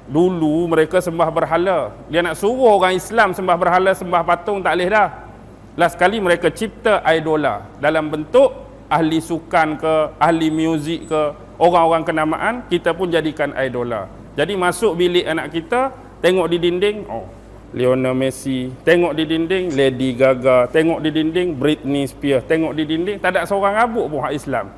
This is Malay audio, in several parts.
Dulu mereka sembah berhala. Dia nak suruh orang Islam sembah berhala, sembah patung, tak boleh dah. Last sekali mereka cipta idola dalam bentuk ahli sukan ke, ahli muzik ke, orang-orang kenamaan, kita pun jadikan idola. Jadi masuk bilik anak kita, tengok di dinding, oh, Lionel Messi, tengok di dinding Lady Gaga, tengok di dinding Britney Spears, tengok di dinding tak ada seorang rabuk pun hak Islam.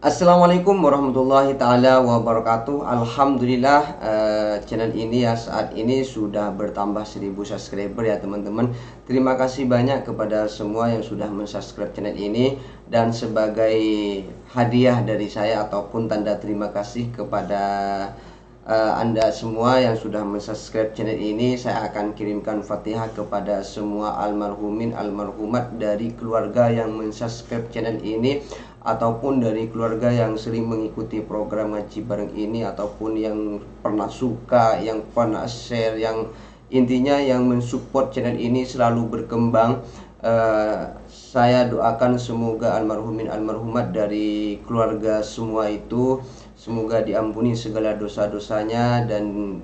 Assalamualaikum warahmatullahi taala wabarakatuh. Alhamdulillah channel ini ya saat ini sudah bertambah 1000 subscriber ya teman-teman. Terima kasih banyak kepada semua yang sudah mensubscribe channel ini, dan sebagai hadiah dari saya ataupun tanda terima kasih kepada Anda semua yang sudah mensubscribe channel ini, saya akan kirimkan Fatihah kepada semua almarhumin almarhumat dari keluarga yang mensubscribe channel ini, ataupun dari keluarga yang sering mengikuti program ngaji bareng ini, ataupun yang pernah suka, yang pernah share, yang intinya yang mensupport channel ini selalu berkembang. Saya doakan semoga almarhumin almarhumat dari keluarga semua itu semoga diampuni segala dosa-dosanya dan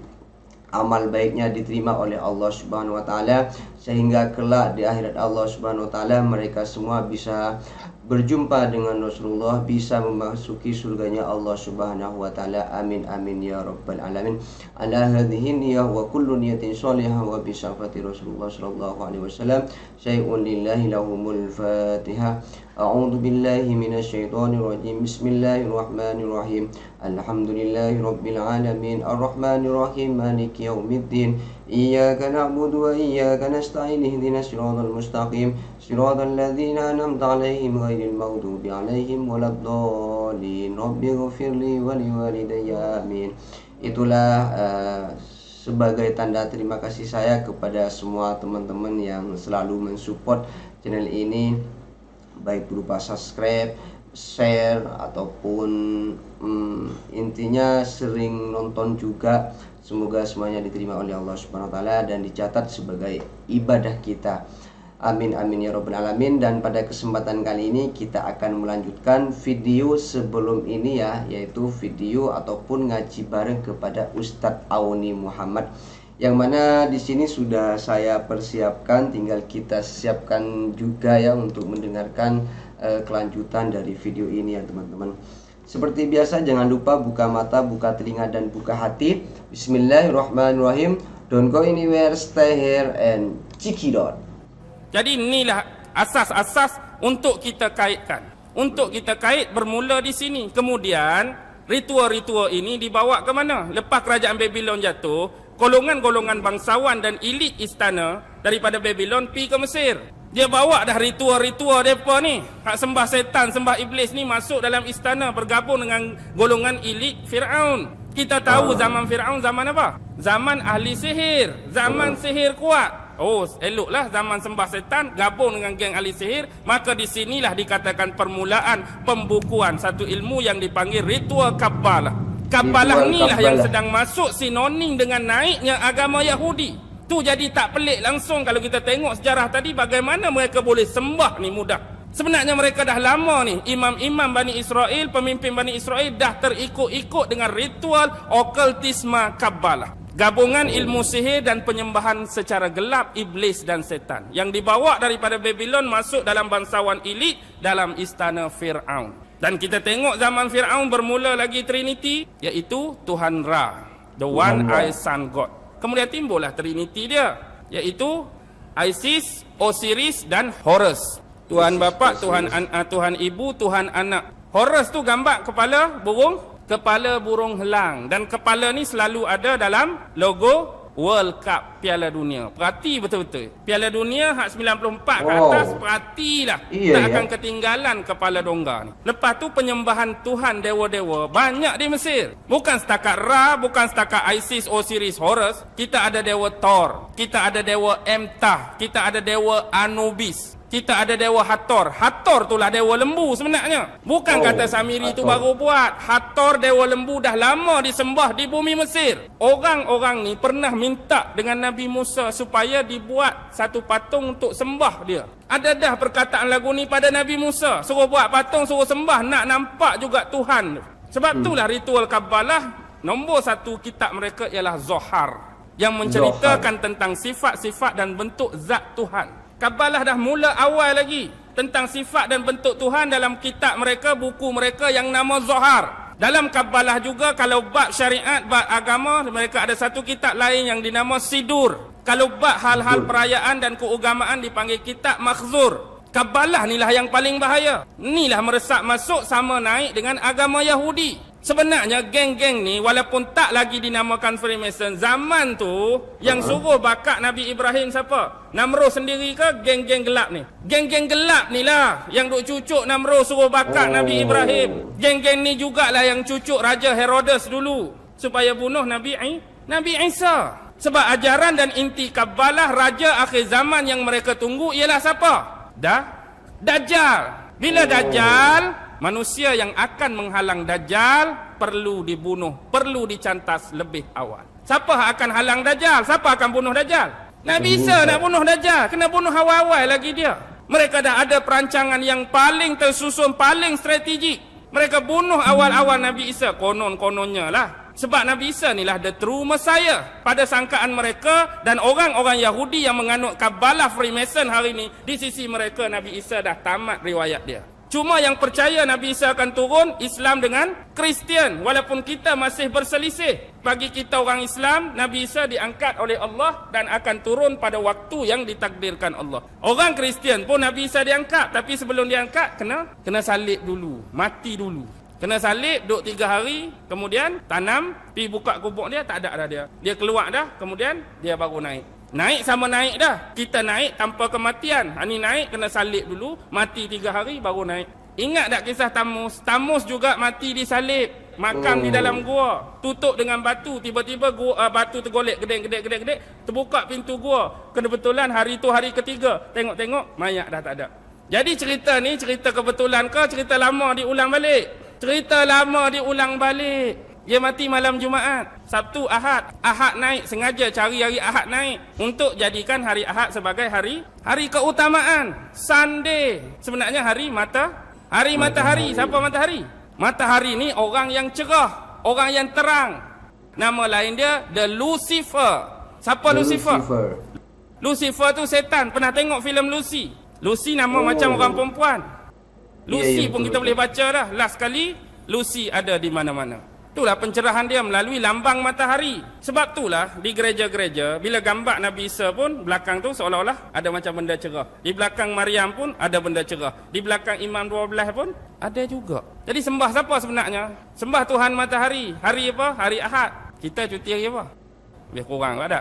amal baiknya diterima oleh Allah Subhanahu wa taala, sehingga kelak di akhirat Allah Subhanahu wa taala mereka semua bisa berjumpa dengan Rasulullah, bisa memasuki surganya Allah Subhanahu wa taala. Amin amin ya rabbal alamin. Ala hadhihi niyyah wa kullu niyatin shalihah wa bi syafati Rasulullah sallallahu alaihi wasallam. Syai'un lillahi lahumul Fatihah. A'udzu billahi minasyaitonir rajim. Bismillahirrahmanirrahim. Alhamdulillahi rabbil alamin. Arrahmanir rahim. Maliki yaumiddin. Iyyaka na'budu wa iyyaka nasta'in. Ihdinas siratal mustaqim. Siratal ladzina an'amta 'alaihim ghairil maghdubi 'alaihim waladdallin. Rabbighfirli wa liwalidayya. Amin. Itulah sebagai tanda terima kasih saya kepada semua teman-teman yang selalu mensupport channel ini, baik berupa subscribe, share, ataupun intinya sering nonton juga. Semoga semuanya diterima oleh Allah Subhanahu wa taala dan dicatat sebagai ibadah kita. Amin amin ya rabbal alamin. Dan pada kesempatan kali ini kita akan melanjutkan video sebelum ini ya, yaitu video ataupun ngaji bareng kepada Ustadz Auni Muhammad, yang mana di sini sudah saya persiapkan, tinggal kita siapkan juga ya untuk mendengarkan kelanjutan dari video ini ya teman-teman. Seperti biasa, jangan lupa buka mata, buka telinga, dan buka hati. Bismillahirrahmanirrahim. Don't go anywhere, stay here and check it out. Jadi inilah asas-asas untuk kita kaitkan. Untuk kita kait bermula di sini. Kemudian ritual-ritual ini dibawa ke mana? Lepas kerajaan Babylon jatuh, golongan-golongan bangsawan dan elit istana daripada Babylon pergi ke Mesir. Dia bawa dah ritual-ritual mereka ni. Hak sembah setan, sembah iblis ni masuk dalam istana, bergabung dengan golongan elit Fir'aun. Kita tahu zaman Fir'aun zaman apa? Zaman ahli sihir. Zaman sihir kuat. Oh, eloklah zaman sembah setan gabung dengan geng ahli sihir. Maka di sinilah dikatakan permulaan pembukuan satu ilmu yang dipanggil ritual Kabbalah. Kabbalah ni lah yang sedang masuk sinonim dengan naiknya agama Yahudi. Tu jadi tak pelik langsung kalau kita tengok sejarah tadi bagaimana mereka boleh sembah ni mudah. Sebenarnya mereka dah lama ni, imam-imam Bani Israel, pemimpin Bani Israel dah terikut-ikut dengan ritual okultisme Kabbalah. Gabungan ilmu sihir dan penyembahan secara gelap iblis dan setan yang dibawa daripada Babylon masuk dalam bangsawan elit dalam istana Fir'aun. Dan kita tengok zaman Fir'aun bermula lagi Trinity, iaitu Tuhan Ra, the one eye sun god. Kemudian timbullah Trinity dia, iaitu Isis, Osiris dan Horus. Tuhan bapa, Tuhan ibu, Tuhan anak. Horus tu gambar kepala burung helang, dan kepala ni selalu ada dalam logo World Cup Piala Dunia. Perhati betul-betul. Piala Dunia hak 94 ke atas, perhatilah. Tak akan ketinggalan kepala dongga ni. Lepas tu penyembahan Tuhan dewa-dewa banyak di Mesir. Bukan setakat Ra, bukan setakat Isis, Osiris, Horus. Kita ada dewa Thor, kita ada dewa Emtah, kita ada dewa Anubis, kita ada dewa Hathor. Hathor itulah dewa lembu sebenarnya. Bukan kata Samiri itu baru buat. Hathor dewa lembu dah lama disembah di bumi Mesir. Orang-orang ni pernah minta dengan Nabi Musa supaya dibuat satu patung untuk sembah dia. Ada dah perkataan lagu ni pada Nabi Musa, suruh buat patung, suruh sembah, nak nampak juga Tuhan. Sebab itulah ritual Kabbalah nombor satu kitab mereka ialah Zohar, yang menceritakan tentang sifat-sifat dan bentuk zat Tuhan. Kabbalah dah mula awal lagi tentang sifat dan bentuk Tuhan dalam kitab mereka, buku mereka yang nama Zohar. Dalam Kabbalah juga, kalau bab syariat, bab agama, mereka ada satu kitab lain yang dinama Sidur. Kalau bab hal-hal perayaan dan keagamaan dipanggil kitab Makhzur. Kabbalah inilah yang paling bahaya. Inilah meresap masuk sama naik dengan agama Yahudi. Sebenarnya geng-geng ni walaupun tak lagi dinamakan Freemason, zaman tu yang suruh bakar Nabi Ibrahim siapa? Namrud sendiri ke geng-geng gelap ni? Geng-geng gelap ni lah yang duk cucuk Namrud suruh bakar Nabi Ibrahim. Geng-geng ni jugalah yang cucuk Raja Herodes dulu supaya bunuh Nabi Isa. Sebab ajaran dan inti Kabbalah, raja akhir zaman yang mereka tunggu ialah siapa? Dajjal. Bila Dajjal, manusia yang akan menghalang Dajjal perlu dibunuh, perlu dicantas lebih awal. Siapa akan halang Dajjal? Siapa akan bunuh Dajjal? Nabi Isa nak bunuh Dajjal, kena bunuh awal-awal lagi dia. Mereka dah ada perancangan yang paling tersusun, paling strategik. Mereka bunuh awal-awal Nabi Isa, konon-kononnya lah. Sebab Nabi Isa ni lah the true Messiah pada sangkaan mereka, dan orang-orang Yahudi yang menganut Kabbalah Freemason hari ni, di sisi mereka Nabi Isa dah tamat riwayat dia. Cuma yang percaya Nabi Isa akan turun, Islam dengan Kristian. Walaupun kita masih berselisih. Bagi kita orang Islam, Nabi Isa diangkat oleh Allah dan akan turun pada waktu yang ditakdirkan Allah. Orang Kristian pun Nabi Isa diangkat, tapi sebelum diangkat kena salib dulu, mati dulu. Kena salib, duduk 3 hari, kemudian tanam, pergi buka kubur dia, tak ada dah dia. Dia keluar dah, kemudian dia baru naik. Naik sama naik dah. Kita naik tanpa kematian. Ini naik kena salib dulu, mati 3 hari baru naik. Ingat tak kisah Tamus? Tamus juga mati disalib, makam di dalam gua, tutup dengan batu. Tiba-tiba batu tergolek, gedek, terbuka pintu gua. Kebetulan hari tu hari ketiga. Tengok-tengok mayat dah tak ada. Jadi cerita ni cerita kebetulan ke cerita lama diulang balik? Cerita lama diulang balik. Dia mati malam Jumaat, Sabtu, Ahad. Ahad naik, sengaja cari hari Ahad naik untuk jadikan hari Ahad sebagai hari keutamaan. Sunday sebenarnya hari matahari. Siapa matahari? Matahari ni orang yang cerah, orang yang terang. Nama lain dia The Lucifer. Siapa Lucifer? Lucifer tu setan. Pernah tengok filem Lucy? Lucy nama macam orang perempuan. Lucy pun kita boleh baca dah. Last kali Lucy ada di mana-mana. Itulah pencerahan dia melalui lambang matahari. Sebab itulah di gereja-gereja, bila gambar Nabi Isa pun, belakang tu seolah-olah ada macam benda cerah. Di belakang Maryam pun ada benda cerah. Di belakang Imam 12 pun ada juga. Jadi sembah siapa sebenarnya? Sembah Tuhan matahari. Hari apa? Hari Ahad. Kita cuti hari apa? Lebih kurang tak ada.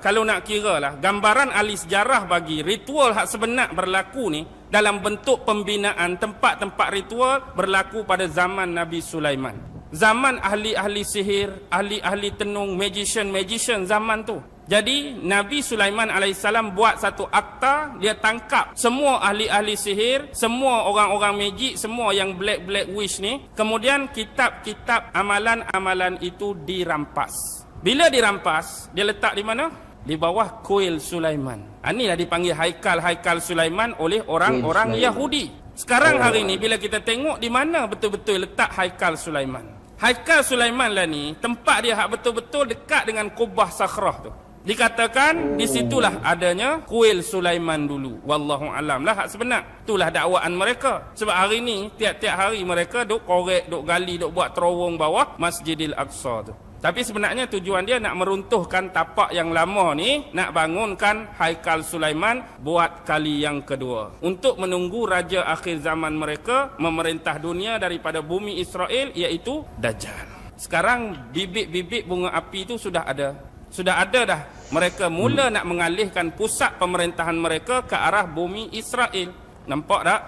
Kalau nak kira lah, gambaran ahli sejarah bagi ritual hak sebenar berlaku ni dalam bentuk pembinaan tempat-tempat ritual berlaku pada zaman Nabi Sulaiman. Zaman ahli-ahli sihir, ahli-ahli tenung, magician zaman tu. Jadi Nabi Sulaiman AS buat satu akta, dia tangkap semua ahli-ahli sihir, semua orang-orang magic, semua yang black wish ni. Kemudian kitab-kitab amalan-amalan itu dirampas. Bila dirampas, dia letak di mana? Di bawah kuil Sulaiman. Inilah dipanggil Haikal Sulaiman oleh orang-orang Yahudi. Sekarang hari ni bila kita tengok di mana betul-betul letak Haikal Sulaiman. Haikal Sulaiman lah ni, tempat dia hak betul-betul dekat dengan Kubah Sakhrah tu. Dikatakan di situlah adanya kuil Sulaiman dulu. Wallahu alam lah hak sebenar. Itulah dakwaan mereka. Sebab hari ni tiap-tiap hari mereka duk korek, duk gali, duk buat terowong bawah Masjidil Aqsa tu. Tapi sebenarnya tujuan dia nak meruntuhkan tapak yang lama ni, nak bangunkan Haikal Sulaiman buat kali yang kedua. Untuk menunggu raja akhir zaman mereka memerintah dunia daripada bumi Israel, iaitu Dajjal. Sekarang bibit-bibit bunga api itu sudah ada. Sudah ada dah. Mereka mula nak mengalihkan pusat pemerintahan mereka ke arah bumi Israel. Nampak tak?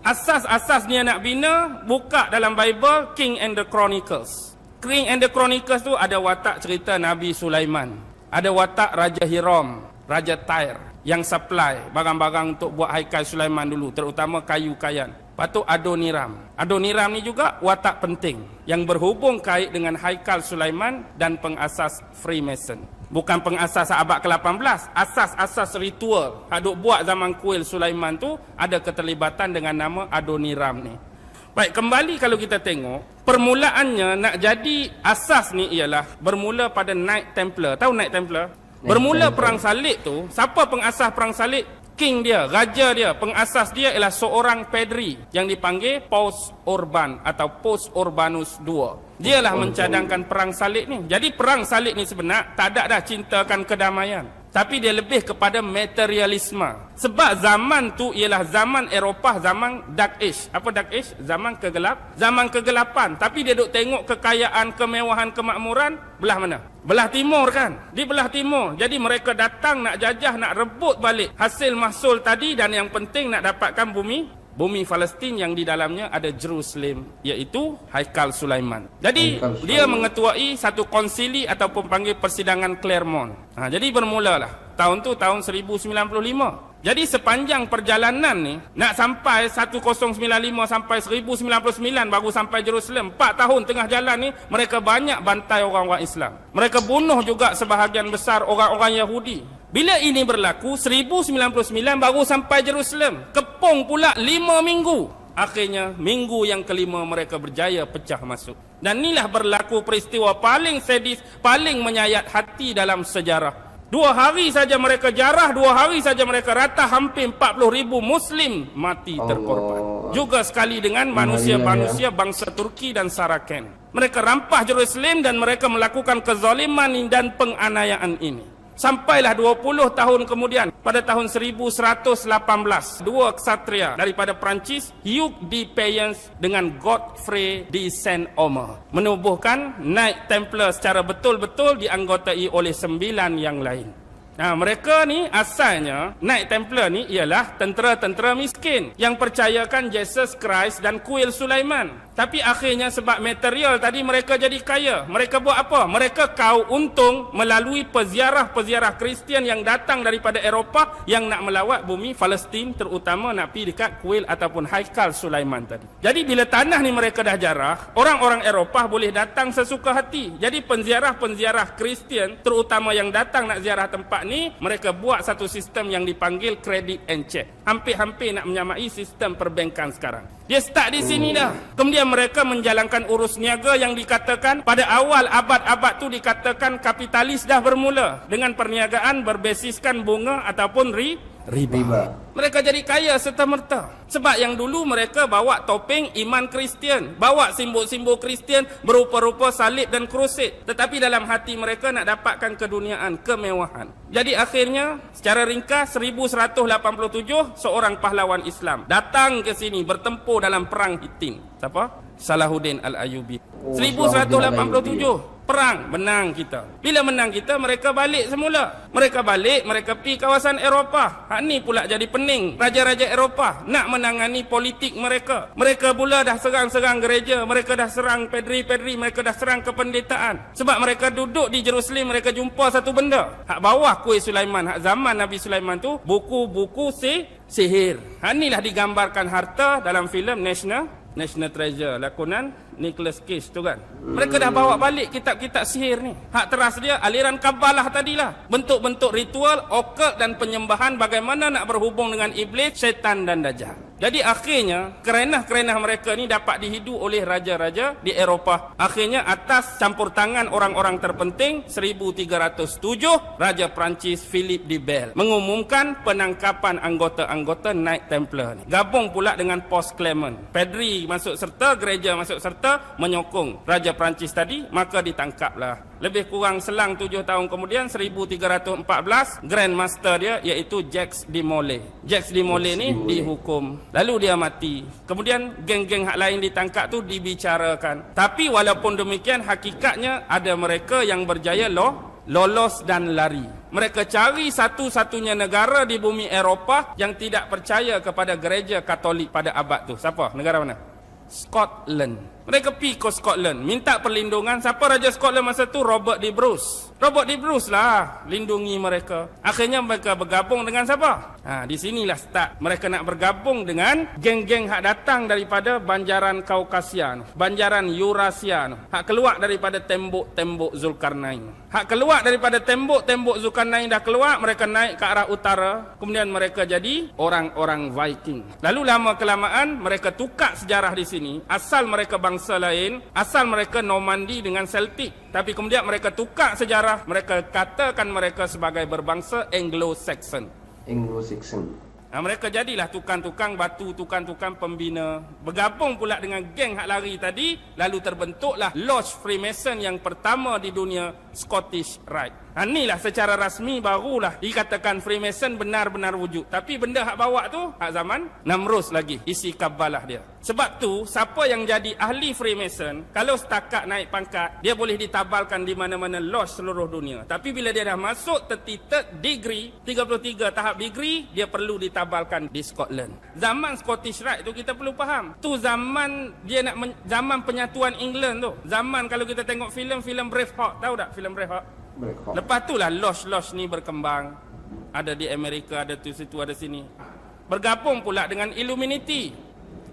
Asas-asas dia nak bina, buka dalam Bible King and the Chronicles. King and the Chronicles tu ada watak cerita Nabi Sulaiman. Ada watak Raja Hiram, Raja Tyre yang supply barang-barang untuk buat Haikal Sulaiman dulu, terutama kayu kayan. Lepas tu Adoniram. Adoniram ni juga watak penting yang berhubung kait dengan Haikal Sulaiman dan pengasas Freemason. Bukan pengasas abad ke-18. Asas-asas ritual hak duk buat zaman kuil Sulaiman tu ada keterlibatan dengan nama Adoniram ni. Baik, kembali kalau kita tengok, permulaannya nak jadi asas ni ialah bermula pada Knight Templar. Tahu Knight Templar? Bermula perang salib tu, siapa pengasas perang salib? King dia, raja dia, pengasas dia ialah seorang padri yang dipanggil Paus Urban atau Paus Urbanus II. Dialah mencadangkan perang salib ni. Jadi perang salib ni sebenar tak ada dah cintakan kedamaian, tapi dia lebih kepada materialisme. Sebab zaman tu ialah zaman Eropah, zaman Dark Age. Apa Dark Age? Zaman kegelap, zaman kegelapan. Tapi dia duk tengok kekayaan, kemewahan, kemakmuran belah mana? Belah timur kan? Di belah timur. Jadi mereka datang nak jajah, nak rebut balik hasil mahsul tadi, dan yang penting nak dapatkan bumi Palestin yang di dalamnya ada Jerusalem, iaitu Haikal Sulaiman. Jadi dia mengetuai satu konsili ataupun panggil persidangan Claremont. Jadi bermulalah tahun tu tahun 1095. Jadi sepanjang perjalanan ni nak sampai 1095 sampai 1099 baru sampai Jerusalem. 4 tahun tengah jalan ni mereka banyak bantai orang-orang Islam. Mereka bunuh juga sebahagian besar orang-orang Yahudi. Bila ini berlaku 1099 baru sampai Jerusalem. Kepung pula 5 minggu. Akhirnya minggu yang kelima mereka berjaya pecah masuk. Dan inilah berlaku peristiwa paling sadis, paling menyayat hati dalam sejarah. 2 hari saja mereka jarah, 2 hari saja mereka rata, hampir 40,000 Muslim mati terkorban. Juga sekali dengan manusia-manusia bangsa Turki dan Saraken. Mereka rampah Jerusalem dan mereka melakukan kezaliman dan penganiayaan ini. Sampailah 20 tahun kemudian, pada tahun 1118, 2 ksatria daripada Perancis, Hugh de Payens dengan Godfrey de Saint-Omer, menubuhkan Knight Templar secara betul-betul dianggotai oleh 9 yang lain. Mereka ni asalnya, Knight Templar ni ialah tentera-tentera miskin yang percayakan Jesus Christ dan kuil Sulaiman. Tapi akhirnya sebab material tadi mereka jadi kaya. Mereka buat apa? Mereka kau untung melalui peziarah-peziarah Kristian yang datang daripada Eropah yang nak melawat bumi Palestin, terutama nak pergi dekat kuil ataupun Haikal Sulaiman tadi. Jadi bila tanah ni mereka dah jarah, orang-orang Eropah boleh datang sesuka hati. Jadi penziarah-penziarah Kristian terutama yang datang nak ziarah tempat ni, mereka buat satu sistem yang dipanggil credit and check. Hampir-hampir nak menyamai sistem perbankan sekarang. Dia start di sini dah. Kemudian mereka menjalankan urus niaga yang dikatakan pada awal abad-abad tu dikatakan kapitalis dah bermula dengan perniagaan berbasiskan bunga ataupun riba. Mereka jadi kaya serta-merta. Sebab yang dulu mereka bawa topeng iman Kristian, bawa simbol-simbol Kristian berupa-rupa salib dan krusid. Tetapi dalam hati mereka nak dapatkan keduniaan, kemewahan. Jadi akhirnya secara ringkas 1187 seorang pahlawan Islam datang ke sini bertempur dalam perang Hittin. Siapa? Salahuddin Al-Ayyubi. 1187 perang, menang kita. Bila menang kita, mereka balik semula. Mereka balik, mereka pergi kawasan Eropah. Hak ni pula jadi pening raja-raja Eropah nak menangani politik mereka. Mereka pula dah serang-serang gereja, mereka dah serang padri-padri, mereka dah serang kependetaan. Sebab mereka duduk di Jerusalem, mereka jumpa satu benda. Hak bawah kuil Sulaiman, hak zaman Nabi Sulaiman tu, buku-buku sihir. Hak inilah digambarkan harta dalam filem National Treasure, lakonan Nicolas Cage tu kan. Mereka dah bawa balik kitab-kitab sihir ni. Hak teras dia aliran kabalah tadilah. Bentuk-bentuk ritual, okult dan penyembahan bagaimana nak berhubung dengan iblis, syaitan dan dajjal. Jadi akhirnya kerenah-kerenah mereka ni dapat dihidu oleh raja-raja di Eropah. Akhirnya atas campur tangan orang-orang terpenting 1307 Raja Perancis Philip de Bell mengumumkan penangkapan anggota-anggota Knight Templar ni. Gabung pula dengan Paus Clement. Padri masuk serta, gereja masuk serta menyokong Raja Perancis tadi, maka ditangkaplah. Lebih kurang selang 7 tahun kemudian 1314 Grand Master dia iaitu Jacques de Molay. Jacques de Molay ni dihukum. Lalu dia mati. Kemudian geng-geng hak lain ditangkap tu dibicarakan. Tapi walaupun demikian hakikatnya ada mereka yang berjaya lolos dan lari. Mereka cari satu-satunya negara di bumi Eropah yang tidak percaya kepada gereja Katolik pada abad tu. Siapa? Negara mana? Scotland. Mereka pergi ke Scotland, minta perlindungan. Siapa Raja Scotland masa tu? Robert de Bruce. Robert de Bruce lah lindungi mereka. Akhirnya mereka bergabung dengan siapa? Di sinilah start. Mereka nak bergabung dengan geng-geng hak datang daripada banjaran Kaukasia, banjaran Eurasia, hak keluar daripada tembok-tembok Zulkarnain. Hak keluar daripada tembok-tembok Zulkarnain dah keluar, mereka naik ke arah utara. Kemudian mereka jadi orang-orang Viking. Lalu lama-kelamaan mereka tukar sejarah di sini. Asal mereka bangsa lain, asal mereka Normandy dengan Celtic. Tapi kemudian mereka tukar sejarah, mereka katakan mereka sebagai berbangsa Anglo-Saxon. Mereka jadilah tukang-tukang batu, tukang-tukang pembina. Bergabung pula dengan geng hak lari tadi, lalu terbentuklah Lodge Freemason yang pertama di dunia, Scottish Rite. Inilah secara rasmi barulah dikatakan Freemason benar-benar wujud. Tapi benda hak bawa tu hak zaman Namrus lagi, isi kabalah dia. Sebab tu siapa yang jadi ahli Freemason, kalau setakat naik pangkat, dia boleh ditabalkan di mana-mana lodge seluruh dunia. Tapi bila dia dah masuk 33 degree, 33 tahap degree, dia perlu ditabalkan di Scotland. Zaman Scottish Rite tu kita perlu faham. Tu zaman dia nak zaman penyatuan England tu. Zaman kalau kita tengok filem Braveheart, tahu tak filem Braveheart? Lepas tu lah lodge ni berkembang. Ada di Amerika, ada tu situ, ada sini. Bergabung pula dengan Illuminati.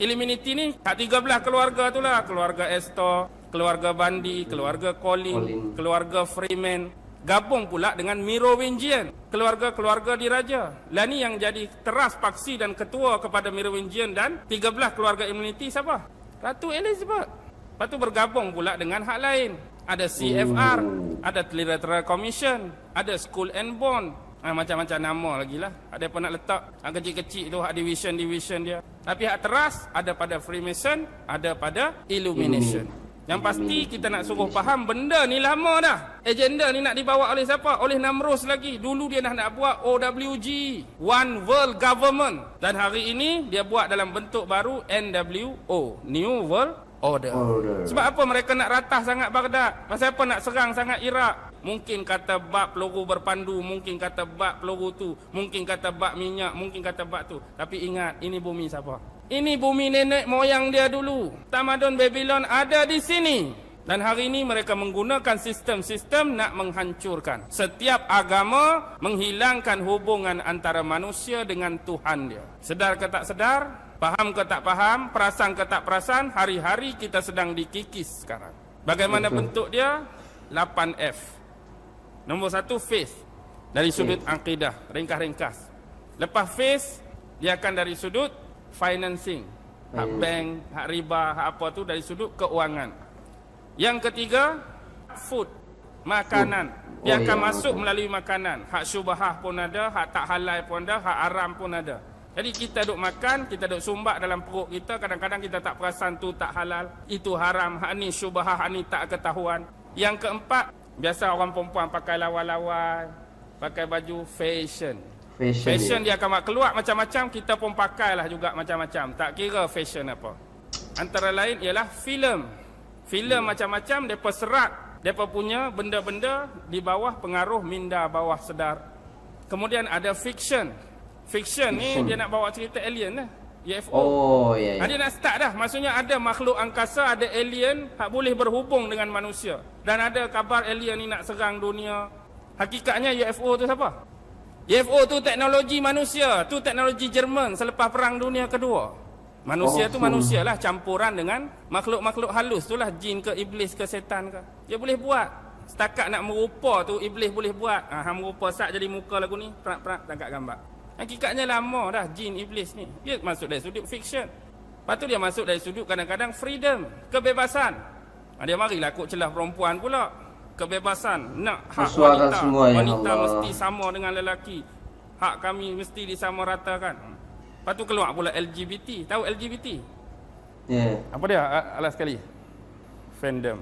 Illuminati ni tak 13 keluarga tu lah. Keluarga Astor, keluarga Bundy, keluarga Collins, keluarga Freeman. Gabung pula dengan Merovingian, keluarga-keluarga diraja. Lah ni yang jadi teras paksi dan ketua kepada Merovingian dan 13 keluarga Illuminati siapa? Ratu Elizabeth. Lepas tu bergabung pula dengan hak lain. Ada CFR, ada Trilateral Commission, ada Skull and Bone. Macam-macam nama lagi lah. Ada apa nak letak hak kecil-kecil tu, hak division dia. Tapi hak teras ada pada Freemason, ada pada Illumination. Yang pasti kita nak suruh faham benda ni lama dah. Agenda ni nak dibawa oleh siapa? Oleh Namrus lagi. Dulu dia dah nak buat OWG, One World Government. Dan hari ini dia buat dalam bentuk baru NWO, New World Order. Sebab apa mereka nak ratah sangat Baghdad? Pasal apa nak serang sangat Iraq? Mungkin kata bab peluru berpandu, mungkin kata bab peluru tu, mungkin kata bab minyak, mungkin kata bab tu. Tapi ingat, ini bumi siapa? Ini bumi nenek moyang dia dulu. Tamadun Babylon ada di sini. Dan hari ini mereka menggunakan sistem-sistem nak menghancurkan setiap agama, menghilangkan hubungan antara manusia dengan Tuhan dia. Sedar ke tak sedar? Faham ke tak faham, perasan ke tak perasan, hari-hari kita sedang dikikis sekarang. Bagaimana bentuk dia? 8F. Nombor 1, faith. Dari sudut akidah, ringkas-ringkas. Lepas faith, dia akan dari sudut financing. Hak bank, hak riba, hak apa tu dari sudut keuangan. Yang ketiga, food. Makanan. Dia akan masuk melalui makanan. Hak syubhah pun ada, hak tak halal pun ada, hak haram pun ada. Jadi kita duk makan, kita duk sumbak dalam perut kita, kadang-kadang kita tak perasan tu tak halal, itu haram, hak ni syubhah, hak ni tak ketahuan. Yang keempat, biasa orang perempuan pakai lawa-lawa, pakai baju fashion. Fashion dia akan keluar macam-macam, kita pun pakailah juga macam-macam. Tak kira fashion apa. Antara lain ialah filem. Filem macam-macam, mereka serat, mereka punya benda-benda di bawah pengaruh minda bawah sedar. Kemudian ada fiction. Fiction ni dia nak bawa cerita alien lah. UFO. Dia nak start dah. Maksudnya ada makhluk angkasa, ada alien yang boleh berhubung dengan manusia. Dan ada kabar alien ni nak serang dunia. Hakikatnya UFO tu siapa? UFO tu teknologi manusia. Tu teknologi Jerman selepas Perang Dunia Kedua. Manusia tu manusia lah, campuran dengan makhluk-makhluk halus tu lah. Jin ke, iblis ke, setan ke. Dia boleh buat. Setakat nak merupa tu iblis boleh buat. Merupa sat jadi muka lagu ni, perak-perak tangkap gambar. Hakikatnya lama dah jin iblis ni. Dia masuk dari sudut fiction. Lepas tu dia masuk dari sudut kadang-kadang freedom, kebebasan. Dia marilah kok celah perempuan pula. Kebebasan, nak hak wanita. Semua, wanita mesti sama dengan lelaki. Hak kami mesti disamaratakan. Lepas tu keluar pula LGBT. Tahu LGBT? Apa dia? Alas sekali. Fandom.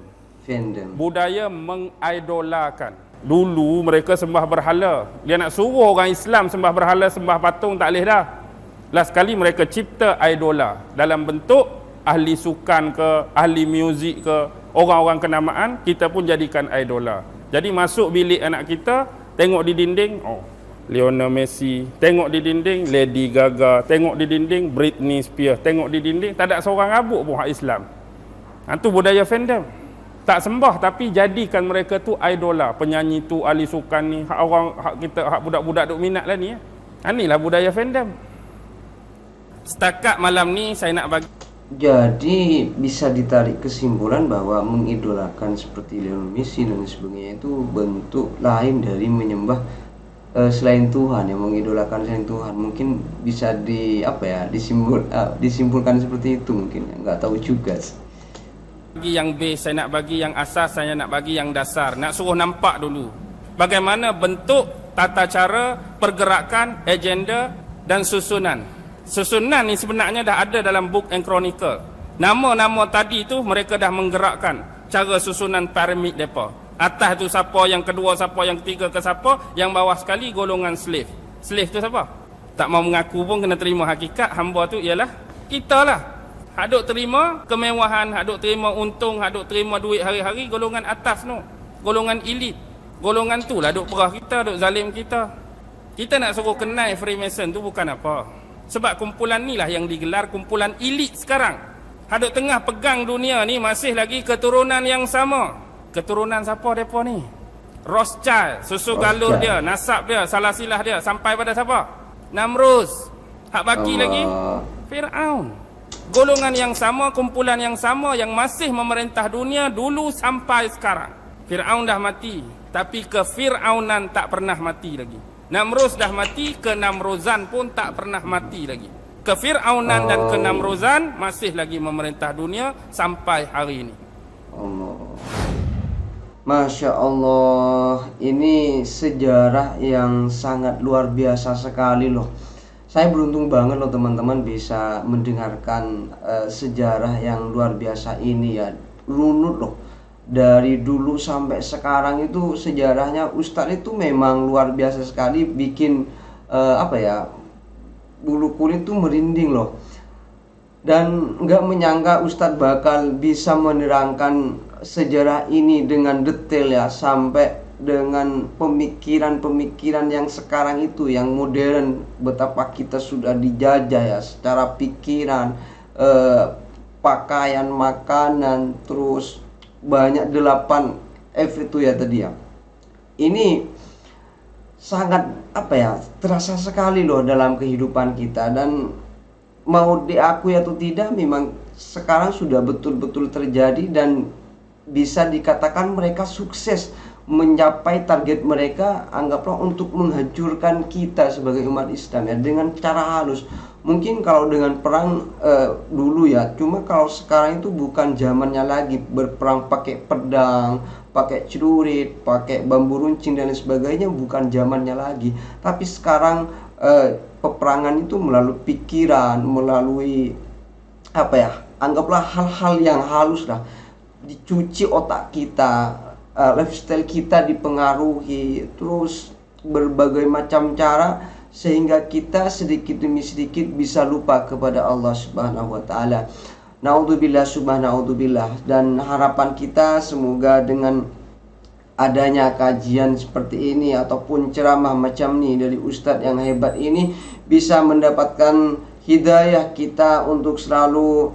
Budaya mengidolakan. Dulu mereka sembah berhala. Dia nak suruh orang Islam sembah berhala, sembah patung, tak boleh dah. Last kali mereka cipta idola dalam bentuk ahli sukan ke, ahli muzik ke, orang-orang kenamaan, kita pun jadikan idola. Jadi masuk bilik anak kita, tengok di dinding, Lionel Messi, tengok di dinding Lady Gaga, tengok di dinding Britney Spears, tengok di dinding tak ada seorang rabuk pun hak Islam. Itu budaya fandom. Tak sembah tapi jadikan mereka tu idola. Penyanyi tu, ahli sukan ni, hak orang, hak kita, hak budak-budak duk minat lah ni. Inilah budaya fandom. Setakat malam ni saya nak bagi. Jadi bisa ditarik kesimpulan bahwa mengidolakan seperti Lionel Messi dan sebagainya itu bentuk lain dari menyembah selain Tuhan, yang mengidolakan selain Tuhan. Mungkin bisa disimpulkan seperti itu mungkin. Nggak tahu juga. Bagi yang base, saya nak bagi yang asas, saya nak bagi yang dasar. Nak suruh nampak dulu bagaimana bentuk, tata cara, pergerakan, agenda dan susunan. Susunan ni sebenarnya dah ada dalam Book and Chronicle. Nama-nama tadi tu mereka dah menggerakkan cara susunan piramid mereka. Atas tu siapa, yang kedua siapa, yang ketiga ke siapa, yang bawah sekali golongan slave. Slave tu siapa? Tak mau mengaku pun kena terima hakikat. Hamba tu ialah kita lah. Hak duk terima kemewahan, hak duk terima untung, hak duk terima duit hari-hari, golongan atas no. Golongan elit. Golongan tu lah duk perah kita, duk zalim kita. Kita nak suruh kenal Freemason tu bukan apa. Sebab kumpulan ni lah yang digelar kumpulan elit sekarang. Hak duk tengah pegang dunia ni masih lagi keturunan yang sama. Keturunan siapa mereka ni? Rothschild, susu galur dia, nasab dia, salah silah dia, sampai pada siapa? Namrus. Hak baki lagi Fir'aun. Golongan yang sama, kumpulan yang sama yang masih memerintah dunia dulu sampai sekarang. Fir'aun dah mati, tapi kefir'aunan tak pernah mati lagi. Namrus dah mati, kenamruzan pun tak pernah mati lagi. Kefir'aunan dan kenamruzan masih lagi memerintah dunia sampai hari ini. Masya Allah, ini sejarah yang sangat luar biasa sekali loh. Saya beruntung banget loh teman-teman bisa mendengarkan sejarah yang luar biasa ini ya. Runut loh. Dari dulu sampai sekarang itu sejarahnya Ustadz itu memang luar biasa sekali, bikin bulu kulit tuh merinding loh. Dan nggak menyangka Ustadz bakal bisa menerangkan sejarah ini dengan detail ya, sampai dengan pemikiran-pemikiran yang sekarang itu yang modern, betapa kita sudah dijajah ya secara pikiran, pakaian, makanan, terus banyak 8 F itu ya tadi ya. Ini sangat terasa sekali loh dalam kehidupan kita, dan mau diakui atau tidak memang sekarang sudah betul-betul terjadi dan bisa dikatakan mereka sukses mencapai target mereka, anggaplah untuk menghancurkan kita sebagai umat Islam ya, dengan cara halus. Mungkin kalau dengan perang dulu ya, cuma kalau sekarang itu bukan zamannya lagi berperang pakai pedang, pakai celurit, pakai bambu runcing dan lain sebagainya, bukan zamannya lagi. Tapi sekarang peperangan itu melalui pikiran, melalui anggaplah hal-hal yang halus lah, dicuci otak kita, lifestyle kita dipengaruhi, terus berbagai macam cara sehingga kita sedikit demi sedikit bisa lupa kepada Allah Subhanahu wa taala. Naudzubillah subhanaudzubillah. Dan harapan kita semoga dengan adanya kajian seperti ini ataupun ceramah macam ini dari ustadz yang hebat ini bisa mendapatkan hidayah kita untuk selalu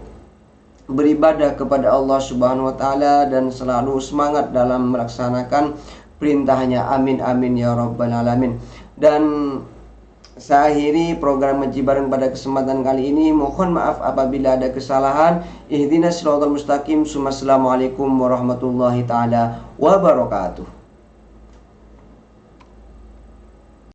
beribadah kepada Allah Subhanahu wa taala dan selalu semangat dalam melaksanakan perintahnya. Amin amin ya rabbal alamin. Dan saya akhiri program Ngaji Bareng pada kesempatan kali ini. Mohon maaf apabila ada kesalahan. Ihdinas siratal mustaqim. Assalamualaikum warahmatullahi taala wabarakatuh.